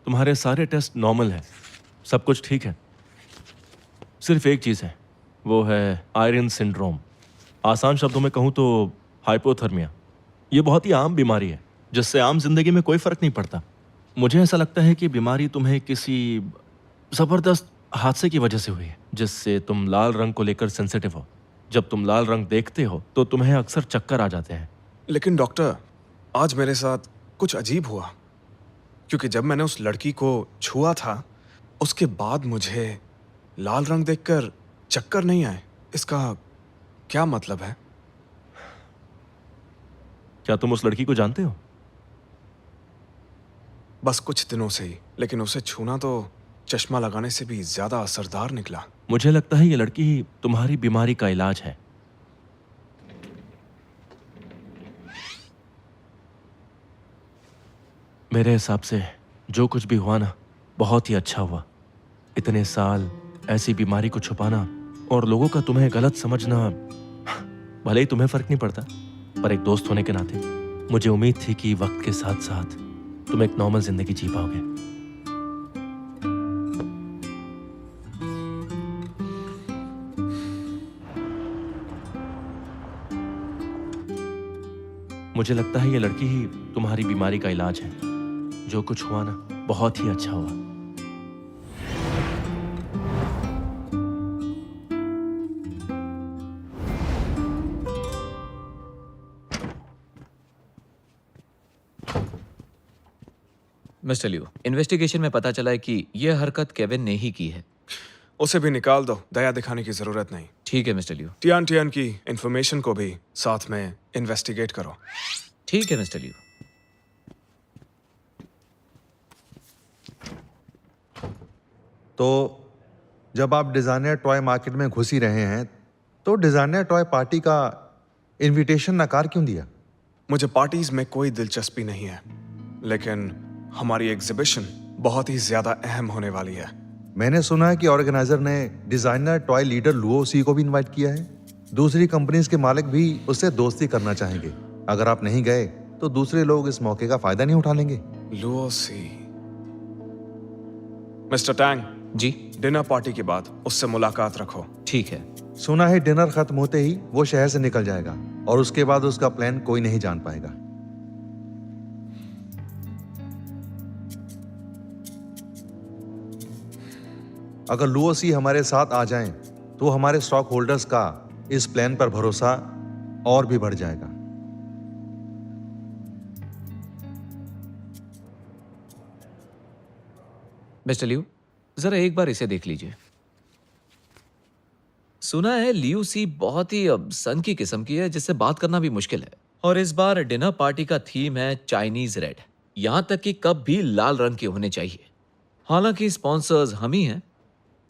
तुम्हारे सारे test normal है, सब कुछ ठीक है। सिर्फ एक चीज़ है, वो है आयरन सिंड्रोम। आसान शब्दों में कहूँ तो हाइपोथर्मिया। ये बहुत ही आम बीमारी है जिससे आम जिंदगी में कोई फर्क नहीं पड़ता। मुझे ऐसा लगता है कि बीमारी तुम्हें किसी ज़बरदस्त हादसे की वजह से हुई है, जिससे तुम लाल रंग को लेकर सेंसिटिव हो। जब तुम लाल रंग देखते हो तो तुम्हें अक्सर चक्कर आ जाते हैं। लेकिन डॉक्टर, आज मेरे साथ कुछ अजीब हुआ, क्योंकि जब मैंने उस लड़की को छुआ था उसके बाद मुझे लाल रंग देखकर चक्कर नहीं आए। इसका क्या मतलब है? क्या तुम उस लड़की को जानते हो? बस कुछ दिनों से ही, लेकिन उसे छूना तो चश्मा लगाने से भी ज्यादा असरदार निकला। मुझे लगता है ये लड़की ही तुम्हारी बीमारी का इलाज है। मेरे हिसाब से जो कुछ भी हुआ ना, बहुत ही अच्छा हुआ। इतने साल ऐसी बीमारी को छुपाना और लोगों का तुम्हें गलत समझना, भले ही तुम्हें फर्क नहीं पड़ता, पर एक दोस्त होने के नाते मुझे उम्मीद थी कि वक्त के साथ साथ तुम एक नॉर्मल जिंदगी जी पाओगे। मुझे लगता है ये लड़की ही तुम्हारी बीमारी का इलाज है। जो कुछ हुआ ना, बहुत ही अच्छा हुआ। मिस्टर लियो, इन्वेस्टिगेशन में पता चला है कि यह हरकत केविन ने ही की है। उसे भी निकाल दो, दया दिखाने की जरूरत नहीं। ठीक है मिस्टर लियो। टियान टियान की इंफॉर्मेशन को भी साथ में इन्वेस्टिगेट करो। ठीक है मिस्टर लियो। तो जब आप डिज़ाइनर टॉय मार्केट में घुस ही रहे हैं, तो डिज़ाइनर टॉय पार्टी का इनविटेशन नकार क्यों दिया? मुझे पार्टीज में कोई दिलचस्पी नहीं है, लेकिन हमारी एग्जीबिशन बहुत ही ज्यादा अहम होने वाली है। मैंने सुना है कि ऑर्गेनाइजर ने डिज़ाइनर टॉय लीडर लुओ सी को भी इनवाइट किया है। दूसरी कंपनीज के मालिक भी उससे दोस्ती करना चाहेंगे। अगर आप नहीं गए तो दूसरे लोग इस मौके का फायदा नहीं उठा लेंगे। लुओ सी। मिस्टर टैंग जी डिनर पार्टी के बाद उससे मुलाकात रखो। ठीक है। सुना है डिनर खत्म होते ही वो शहर से निकल जाएगा और उसके बाद उसका प्लान कोई नहीं जान पाएगा। अगर लुओ सी हमारे साथ आ जाएं, तो हमारे स्टॉक होल्डर्स का इस प्लान पर भरोसा और भी बढ़ जाएगा। मिस्टर लियो, जरा एक बार इसे देख लीजिए। सुना है लियो सी बहुत ही सन की किस्म की है, जिससे बात करना भी मुश्किल है। और इस बार डिनर पार्टी का थीम है चाइनीज रेड। यहां तक कि कप भी लाल रंग के होने चाहिए। हालांकि स्पॉन्सर्स हम ही हैं,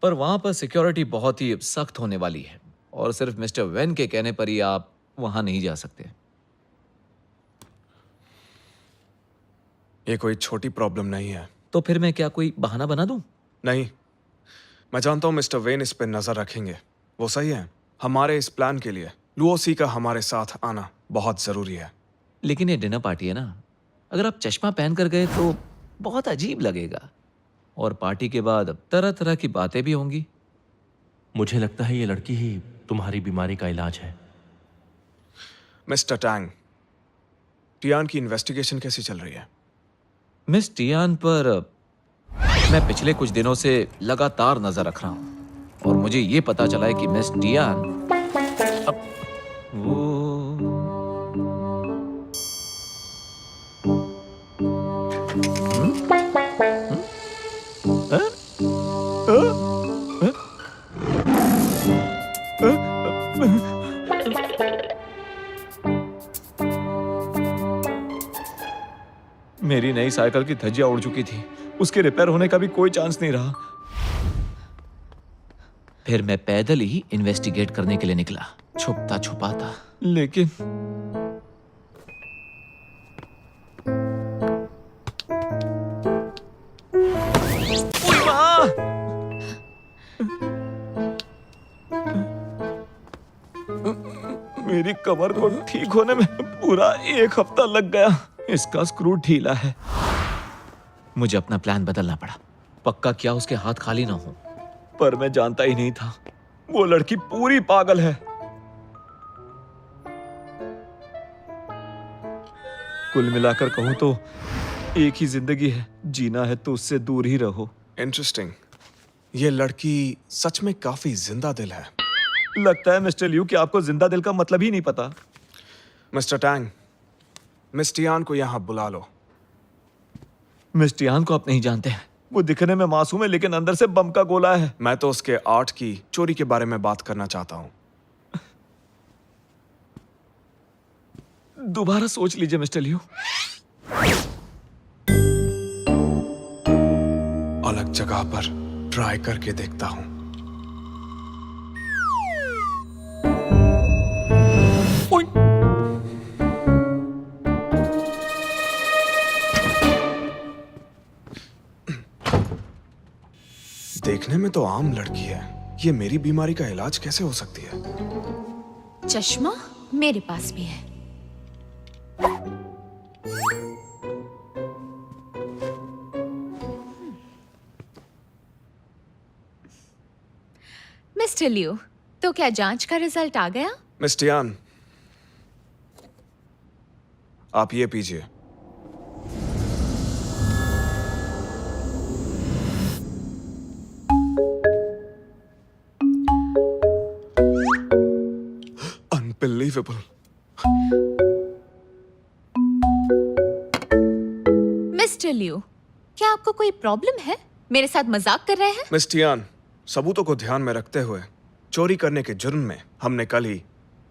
पर वहां पर सिक्योरिटी बहुत ही सख्त होने वाली है और सिर्फ मिस्टर वेन के कहने पर ही आप वहां नहीं जा सकते। ये कोई छोटी प्रॉब्लम नहीं है। तो फिर मैं क्या कोई बहाना बना दूं? नहीं, मैं जानता हूं मिस्टर वेन इस पे नजर रखेंगे। वो सही है। हमारे इस प्लान के लिए लुओ सी का हमारे साथ आना बहुत जरूरी है। लेकिन ये डिनर पार्टी है ना, अगर आप चश्मा पहन कर गए तो बहुत अजीब लगेगा और पार्टी के बाद तरह तरह की बातें भी होंगी। मुझे लगता है ये लड़की ही तुम्हारी बीमारी का इलाज है। मिस्टर टैंग, टियान की इन्वेस्टिगेशन कैसी चल रही है? मिस टियान पर मैं पिछले कुछ दिनों से लगातार नजर रख रहा हूं और मुझे ये पता चला है कि मिस टियान अब वो मेरी नई साइकिल की धज्जियां उड़ चुकी थी। उसके रिपेयर होने का भी कोई चांस नहीं रहा। फिर मैं पैदल ही इन्वेस्टिगेट करने के लिए निकला, छुपता छुपाता। लेकिन ओए मां! मेरी कमर को ठीक होने में पूरा 1 हफ्ता लग गया। इसका स्क्रू ढीला है। मुझे अपना प्लान बदलना पड़ा। पक्का क्या उसके हाथ खाली ना हो, पर मैं जानता ही नहीं था वो लड़की पूरी पागल है। कुल मिलाकर कहूं तो एक ही जिंदगी है, जीना है तो उससे दूर ही रहो। इंटरेस्टिंग। ये लड़की सच में काफी जिंदा दिल है। लगता है मिस्टर लियू कि आपको जिंदा दिल का मतलब ही नहीं पता। मिस्टर टैंग, मिस टियान को यहाँ बुला लो। मिस टियान को आप नहीं जानते हैं। वो दिखने में मासूम है लेकिन अंदर से बम का गोला है। मैं तो उसके आर्ट की चोरी के बारे में बात करना चाहता हूँ। दोबारा सोच लीजिए मिस्टर लियू। अलग जगह पर ट्राई करके देखता हूँ। देखने में तो आम लड़की है, ये मेरी बीमारी का इलाज कैसे हो सकती है? चश्मा मेरे पास भी है। मिस्टर लियो, तो क्या जांच का रिजल्ट आ गया? मिस टियान, आप ये पीजिए। अनबिलीवेबल। मिस्टर लियो, क्या आपको कोई प्रॉब्लम है? मेरे साथ मजाक कर रहे हैं? मिस टियान, सबूतों को ध्यान में रखते हुए चोरी करने के जुर्म में हमने कल ही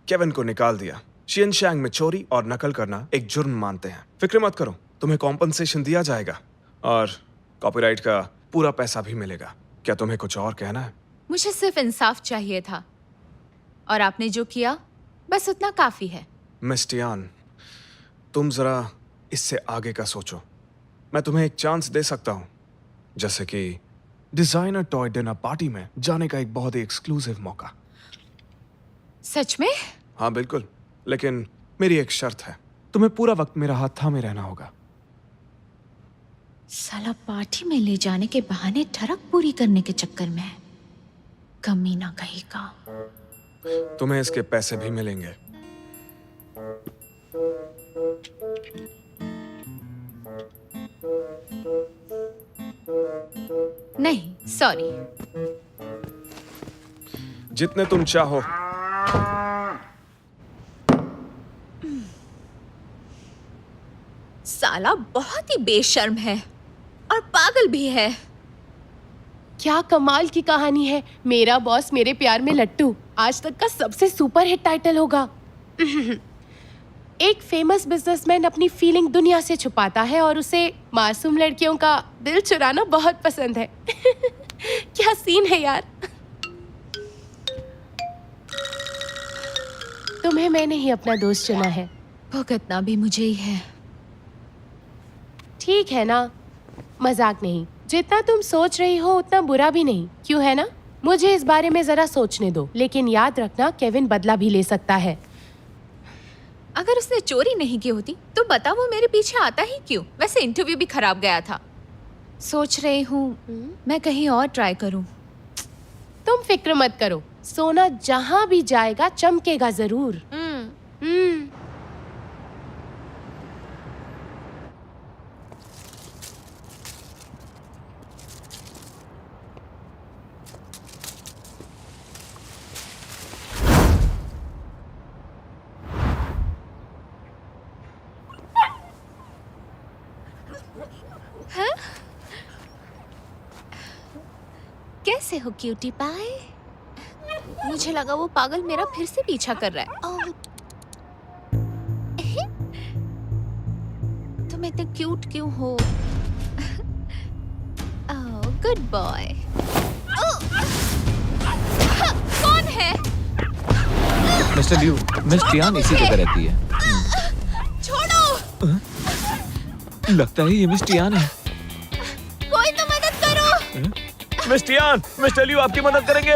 केविन को निकाल दिया। शियनशैंग में चोरी और नकल करना एक जुर्म मानते हैं। फिक्र मत करो, तुम्हें कॉम्पनसेशन दिया जाएगा और कॉपीराइट का पूरा पैसा भी मिलेगा। क्या तुम्हें कुछ और कहना है? मुझे सिर्फ इंसाफ चाहिए था और आपने जो किया बस उतना काफी है। मिस टियान, तुम जरा इससे आगे का सोचो। मैं तुम्हें एक चांस दे सकता हूं, जैसे कि डिजाइनर टॉय डिनर पार्टी में जाने का एक बहुत ही एक्सक्लूसिव मौका। सच में? हाँ बिल्कुल, लेकिन मेरी एक शर्त है, तुम्हें पूरा वक्त मेरा हाथ थामे रहना होगा। साला पार्टी में ले जाने के बहाने ठरक पूरी करने के चक्कर में है। कमीना कहीं का। तुम्हें इसके पैसे भी मिलेंगे। नहीं, सॉरी। जितने तुम चाहो। साला बहुत ही बेशर्म है और पागल भी है। क्या कमाल की कहानी है। मेरा बॉस मेरे प्यार में लट्टू आज तक का सबसे सुपर हिट टाइटल होगा। एक फेमस बिजनेसमैन अपनी फीलिंग दुनिया से छुपाता है और उसे मासूम लड़कियों का दिल चुराना बहुत पसंद है। क्या सीन है यार। तुम्हें मैंने ही अपना दोस्त चुना है। भुगतना भी मुझे ही है। ठीक है ना, मजाक नहीं। जितना तुम सोच रही हो उतना बुरा भी नहीं, क्यों है ना? मुझे इस बारे में जरा सोचने दो, लेकिन याद रखना केविन बदला भी ले सकता है। अगर उसने चोरी नहीं की होती तो बता वो मेरे पीछे आता ही क्यों? वैसे इंटरव्यू भी खराब गया था। सोच रही हूँ मैं कहीं और ट्राई करूँ। तुम फिक्र मत करो, सोना जहाँ भी जाएगा चमकेगा जरूर। कैसे हो क्यूटी पाई? मुझे लगा वो पागल मेरा फिर से पीछा कर रहा है। ओह, तुम इतने क्यूट क्यों हो? ओह, गुड बॉय। कौन है? मिस्टर लियू, मिस टियान इसी जगह रहती है। छोड़ो। लगता है ये मिस टियान है। कोई तो मदद करो। मिस टियान, मिस्टर लियू आपकी मदद करेंगे।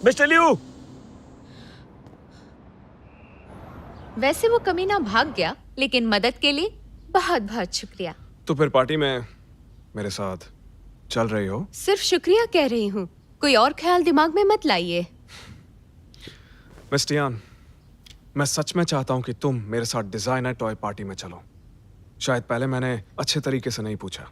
Mister Liu. वैसे वो कमीना भाग गया, लेकिन मदद के लिए बहुत बहुत शुक्रिया। तो फिर पार्टी में मेरे साथ चल रही हो? सिर्फ शुक्रिया कह रही हूँ, कोई और ख्याल दिमाग में मत लाइए। मिस्टियान, मैं सच में चाहता हूं कि तुम मेरे साथ डिजाइनर टॉय पार्टी में चलो। शायद पहले मैंने अच्छे तरीके से नहीं पूछा।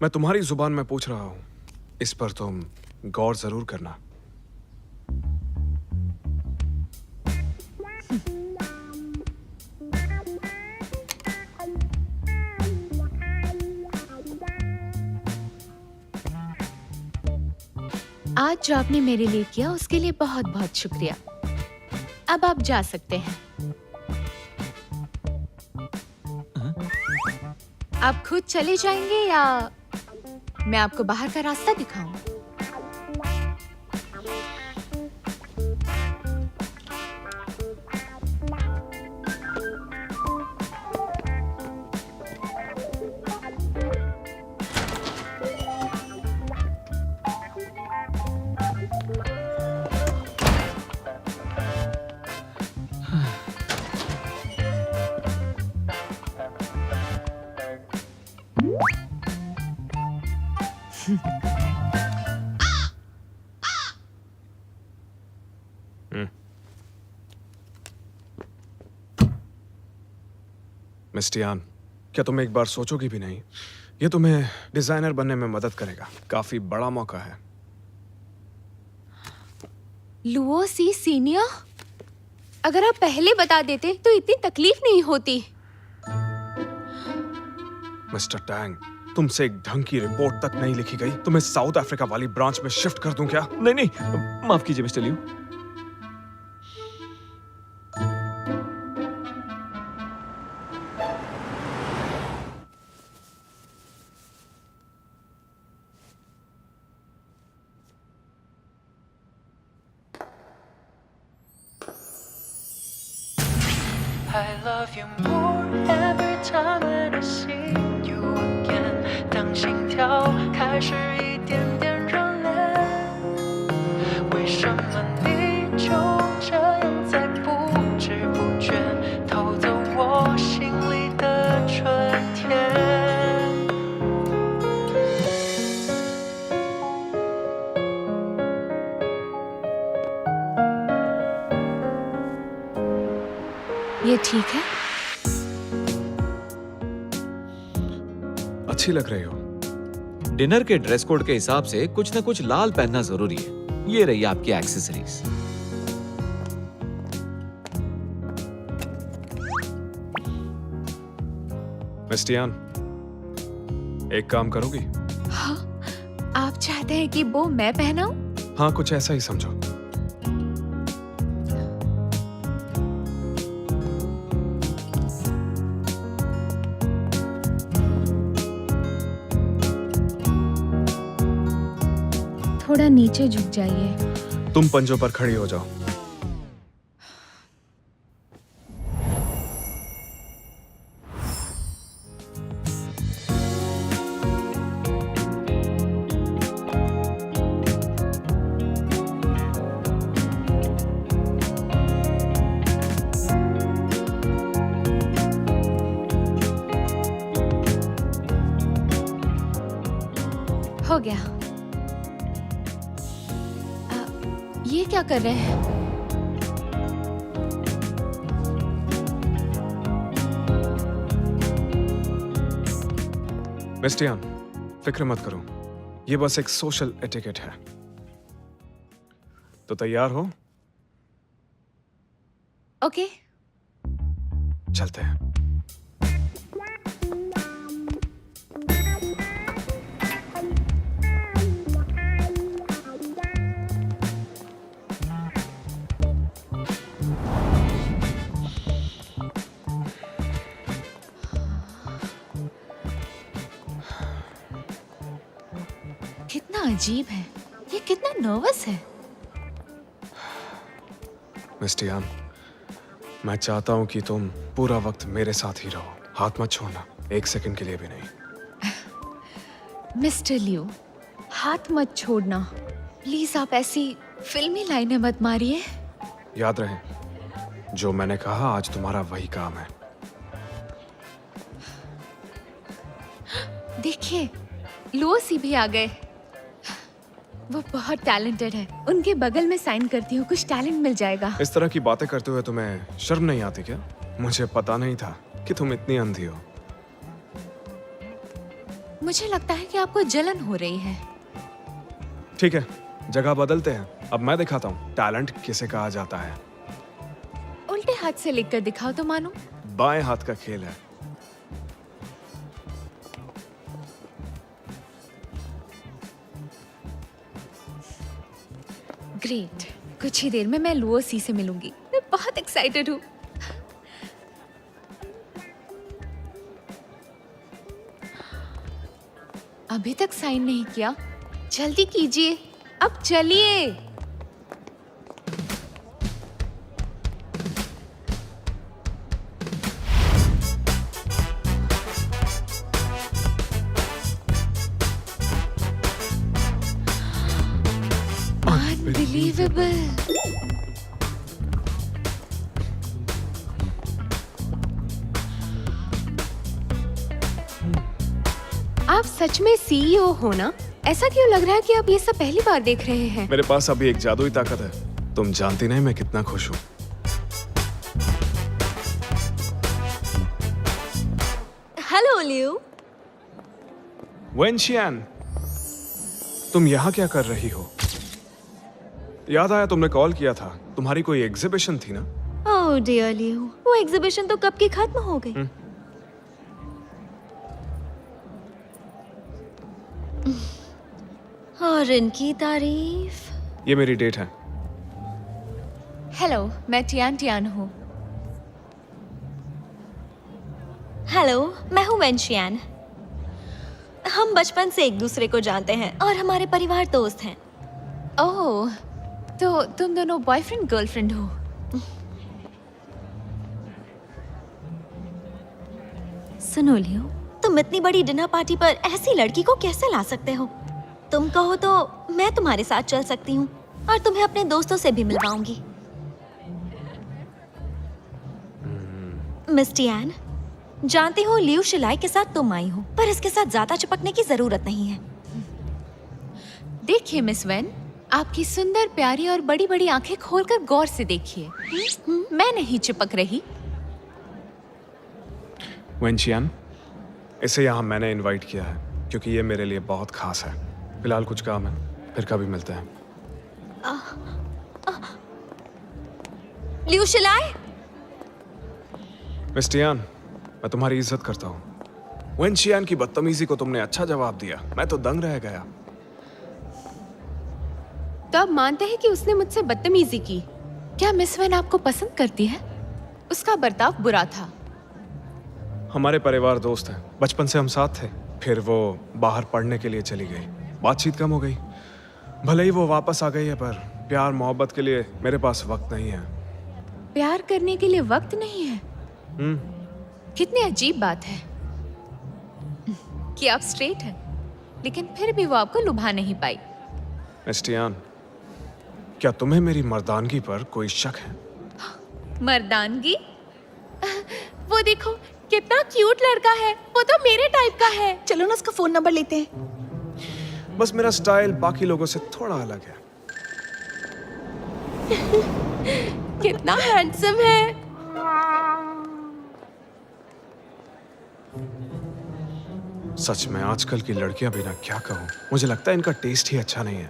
मैं तुम्हारी जुबान में पूछ रहा हूं, इस पर तुम गौर जरूर करना। आज जो आपने मेरे लिए किया उसके लिए बहुत बहुत शुक्रिया। अब आप जा सकते हैं। आप खुद चले जाएंगे या मैं आपको बाहर का रास्ता दिखाऊं? मिस्टियान, क्या तुम एक बार सोचोगी भी नहीं? ये तुम्हें डिजाइनर बनने में मदद करेगा। काफी बड़ा मौका है। लुओ सी सीनियर, अगर आप पहले बता देते तो इतनी तकलीफ नहीं होती। मिस्टर टैंग, तुमसे एक ढंग की रिपोर्ट तक नहीं लिखी गई तो मैं साउथ अफ्रीका वाली ब्रांच में शिफ्ट कर दूं क्या? नहीं नहीं, माफ कीजिए mister Liu. I love you more every time that I see you again。当心跳开始一点点热烈，为什么你就这样在不知不觉偷走我心里的春天？ये ठीक है? अच्छी लग रही हो। डिनर के ड्रेस कोड के हिसाब से कुछ ना कुछ लाल पहनना जरूरी है। ये रही आपकी एक्सेसरीज। मिस्टियान, एक काम करोगी? हाँ, आप चाहते हैं कि वो मैं पहनाऊं? हाँ, कुछ ऐसा ही समझो। थोड़ा नीचे झुक जाइए। तुम पंजों पर खड़ी हो जाओ। हो गया। ये क्या कर रहे हैं? मिस्टियान, फिक्र मत करो, ये बस एक सोशल एटिकेट है। तो तैयार हो? ओके। चलते हैं। कितना अजीब है, ये कितना नर्वस है। मिस्टियान, मैं चाहता हूं कि तुम पूरा वक्त मेरे साथ ही रहो, हाथ मत छोड़ना, एक सेकंड के लिए भी नहीं। मिस्टर लियो, हाथ मत छोड़ना प्लीज। आप ऐसी फिल्मी लाइनें मत मारिए। याद रहे, जो मैंने कहा आज तुम्हारा वही काम है। देखिए, लुओसी भी आ गए। वो बहुत टैलेंटेड है। उनके बगल में साइन करती हूँ, कुछ टैलेंट मिल जाएगा। इस तरह की बातें करते हुए तुम्हें शर्म नहीं आती क्या? मुझे पता नहीं था कि तुम इतनी अंधी हो। मुझे लगता है कि आपको जलन हो रही है। ठीक है, जगह बदलते हैं। अब मैं दिखाता हूँ टैलेंट किसे कहा जाता है। उल्टे हाथ से लिखकर दिखाओ तो मानो। बाएं हाथ का खेल है। ग्रेट। कुछ ही देर में मैं लुओसी से मिलूंगी। मैं बहुत एक्साइटेड हूँ। अभी तक साइन नहीं किया, जल्दी कीजिए। अब चलिए। Unbelievable. आप सच में सीईओ हो ना? ऐसा क्यों लग रहा है कि आप ये सब पहली बार देख रहे हैं? मेरे पास अभी एक जादुई ताकत है। तुम जानती नहीं मैं कितना खुश हूँ। हेलो लियो। वेनशियान, तुम यहाँ क्या कर रही हो? याद आया तुमने कॉल किया था। तुम्हारी कोई एग्जीबिशन थी ना? ओह डियर लियो, वो एग्जीबिशन तो कब की खत्म हो गई। और इनकी तारीफ। ये मेरी डेट है। हेलो, मैं टियान टियान हूँ। हेलो, मैं हूँ वेनशियान। हम बचपन से एक दूसरे को जानते हैं और हमारे परिवार दोस्त हैं। ओह, तो तुम दोनों बॉयफ्रेंड गर्लफ्रेंड हो? सुनो लियो, तुम इतनी बड़ी डिनर पार्टी पर ऐसी लड़की को कैसे ला सकते हो? तुम कहो तो मैं तुम्हारे साथ चल सकती हूँ और तुम्हें अपने दोस्तों से भी मिलवाऊंगी। मिस टियान, जानती हूँ लियू शिलाई के साथ तुम आई हो, पर इसके साथ ज्यादा चिपकने की जरूरत नहीं है। देखिए मिस वेन, आपकी सुंदर प्यारी और बड़ी बड़ी आंखें खोलकर गौर से देखिए। मैं नहीं चिपक रही। वेनशियान, इसे यहाँ मैंने इनवाइट किया है क्योंकि ये मेरे लिए बहुत खास है। फिलहाल कुछ काम है, फिर कभी मिलते हैं। लियू शिलाई, मिस टियान, मैं तुम्हारी इज्जत करता हूँ। वेनशियान की बदतमीजी को तुमने अच्छा जवाब दिया। मैं तो दंग रह गया। तो आप मानते हैं कि उसने मुझसे बदतमीजी की? क्या मिस वेन आपको पसंद करती है? उसका बर्ताव बुरा था। हमारे परिवार दोस्त हैं, बचपन से हम साथ थे। फिर वो बाहर पढ़ने के लिए चली गई, बातचीत कम हो गई। भले ही वो वापस आ गई है, पर प्यार मोहब्बत के लिए मेरे पास वक्त नहीं है। प्यार करने के लिए वक्त नहीं है? कितनी अजीब बात है कि आप स्ट्रेट हैं, लेकिन फिर भी वो आपको लुभा नहीं पाई। मिस टियान, क्या तुम्हें मेरी मर्दानगी पर कोई शक है? मर्दानगी? वो देखो कितना क्यूट लड़का है। वो तो मेरे टाइप का है। चलो ना उसका फोन नंबर लेते हैं। बस मेरा स्टाइल बाकी लोगों से थोड़ा अलग है। कितना हैंडसम है। सच में आजकल की लड़कियां भी ना, क्या कहूं, मुझे लगता है इनका टेस्ट ही अच्छा नहीं है।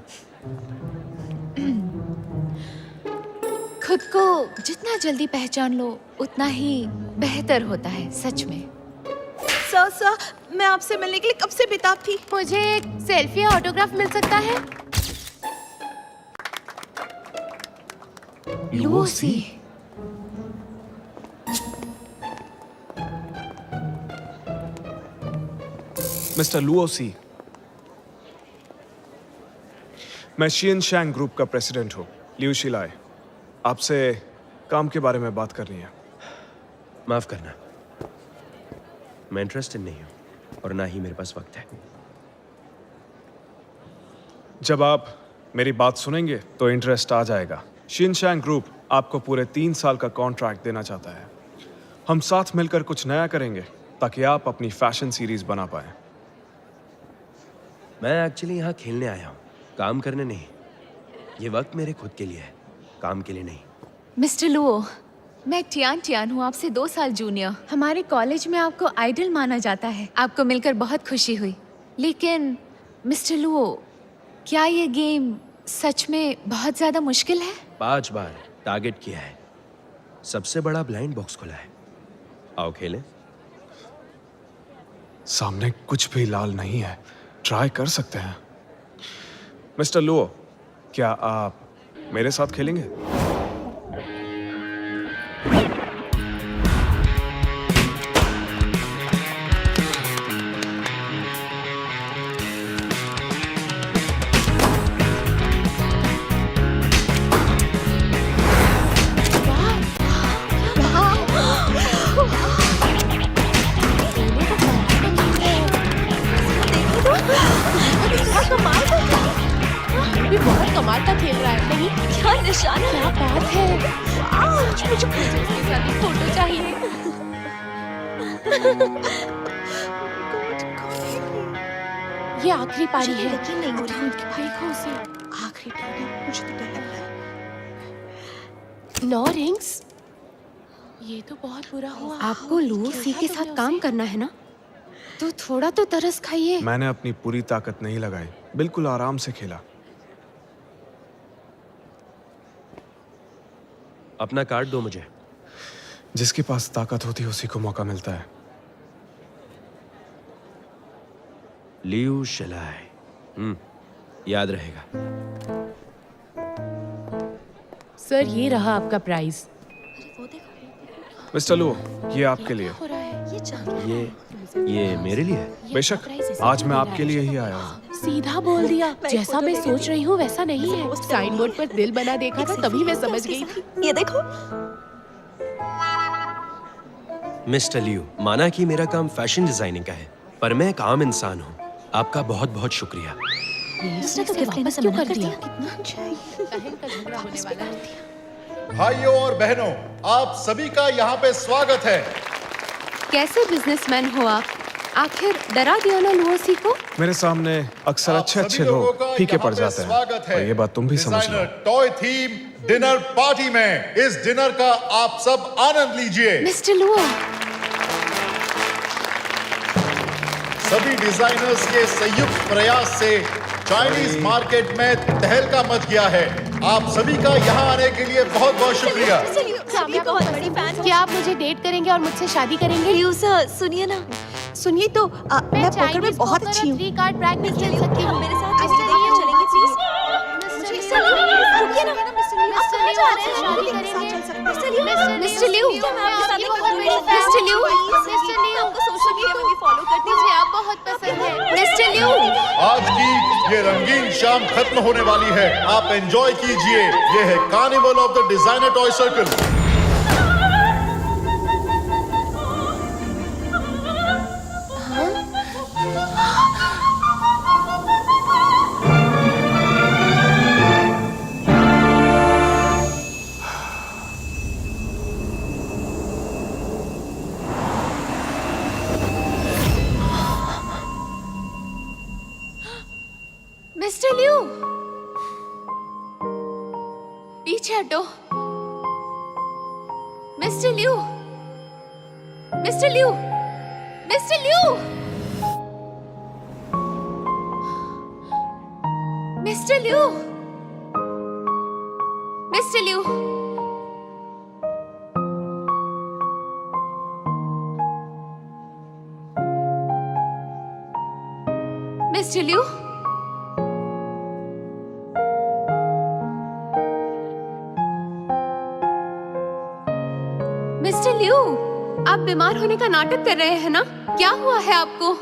खुद को जितना जल्दी पहचान लो उतना ही बेहतर होता है। सच में। सर, मैं आपसे मिलने के लिए कब से बेताब थी। मुझे एक सेल्फी या ऑटोग्राफ मिल सकता है? लुओसी। मिस्टर लुओसी, मैं शियन शैंग ग्रुप का प्रेसिडेंट हूँ, लियू शिलाई। आपसे काम के बारे में बात करनी है। माफ करना। मैं इंटरेस्टेड नहीं हूँ और ना ही मेरे पास वक्त है। जब आप मेरी बात सुनेंगे तो इंटरेस्ट आ जाएगा। शिनशैंग ग्रुप आपको पूरे 3 साल का कॉन्ट्रैक्ट देना चाहता है। हम साथ मिलकर कुछ नया करेंगे ताकि आप अपनी फैशन सीरीज बना पाए। मैं एक्चुअली यहाँ खेलने आया हूँ, काम करने नहीं। ये वक्त मेरे खुद के लिए है, काम के लिए नहीं। मिस्टर लुओ, मैं टियान हूँ, आपसे 2 साल जूनियर। हमारे कॉलेज में आपको आइडल माना जाता है। आपको मिलकर बहुत खुशी हुई। लेकिन मिस्टर लुओ, क्या ये गेम सच में बहुत ज्यादा मुश्किल है? 5 बार टारगेट किया है, सबसे बड़ा ब्लाइंड बॉक्स खुला है। आओ खेलें। सामने कुछ भी लाल नहीं है, ट्राई कर सकते हैं। मिस्टर लुओ, क्या आप मेरे साथ खेलेंगे? भी बहुत कमाल का खेल रहा है, नहीं? क्या निशाना क्या बात है! सच मुझे इसके साथ एक फोटो चाहिए। ये आखिरी पारी है। यकीन नहीं हो रहा। देखो उसे, आखिरी पारी। मुझे तो डर लग रहा है। 9 रिंग्स? ये तो बहुत बुरा हुआ। आपको लुओ सी के साथ काम करना है ना, तो थोड़ा तो तरस खाइए। मैंने अपनी पूरी ताकत नहीं लगाई, बिल्कुल आराम से खेला। अपना कार्ड दो मुझे। जिसके पास ताकत होती है उसी को मौका मिलता है। लियू शलाई, याद रहेगा। सर, ये रहा आपका प्राइज। वो देखो, मिस्टर लुओ, ये आपके लिए। हो रहा है। ये चाहिए। ये मेरे लिए है। बेशक, आज मैं आपके लिए ही आया हूँ। सीधा बोल दिया। जैसा मैं सोच रही हूँ वैसा नहीं है। साइन बोर्ड पर दिल बना देखा था, तभी मैं समझ गई थी। ये देखो। मिस्टर लियू, माना कि मेरा काम फैशन डिजाइनिंग का है, पर मैं एक आम इंसान हूँ। आपका बहुत बहुत शुक्रिया। उसने तो गिफ्ट लेने से मना कर दिया। कितना अच्छा है। बहन का झगड़ा होने वाला है। भाइयों और बहनों, आप सभी का यहाँ पे स्वागत है। कैसे बिजनेसमैन हो आप? आखिर डरा दिया ना लुओ सी को? मेरे सामने अक्सर आप अच्छे सभी लोगों लोग का फीके यहाँ पड़ पे जाते स्वागत हैं, है। और ये बात तुम भी समझ लो। Designer toy theme dinner party में इस डिनर का आप सब आनंद लीजिए। मिस्टर लुओ, सभी डिजाइनर्स के संयुक्त प्रयास से चाइनीज मार्केट में तहलका मच गया है। आप सभी का यहाँ आने के लिए बहुत बहुत शुक्रिया। सभी बहुत बड़ी फैन। क्या आप मुझे डेट करेंगे और मुझसे शादी करेंगे? लियू सर, सुनिए ना। सुनिए तो मैं पोकर में बहुत अच्छी हूँ। 3 कार्ड प्रैक्टिस खेल सकती हूँ। मेरे साथ चलेंगे प्लीज? रुकिए ना। आप कहाँ जा रहे हैं? मिस्टर लियू, मिस्टर लियू, आपको सोशल मीडिया में भी फॉलो करती हूँ। मुझे आप बहुत पसंद है। मिस्टर लियू, आज की ये रंगीन शाम खत्म होने वाली है, आप एंजॉय कीजिए। ये है carnival of the designer toy circle. Mister Liu, पीछे हटो। Mister Liu, mister Liu, mister Liu, mister Liu, mister Liu, mister Liu, mister Liu, आप बीमार होने का नाटक कर रहे हैं ना? क्या हुआ है आपको?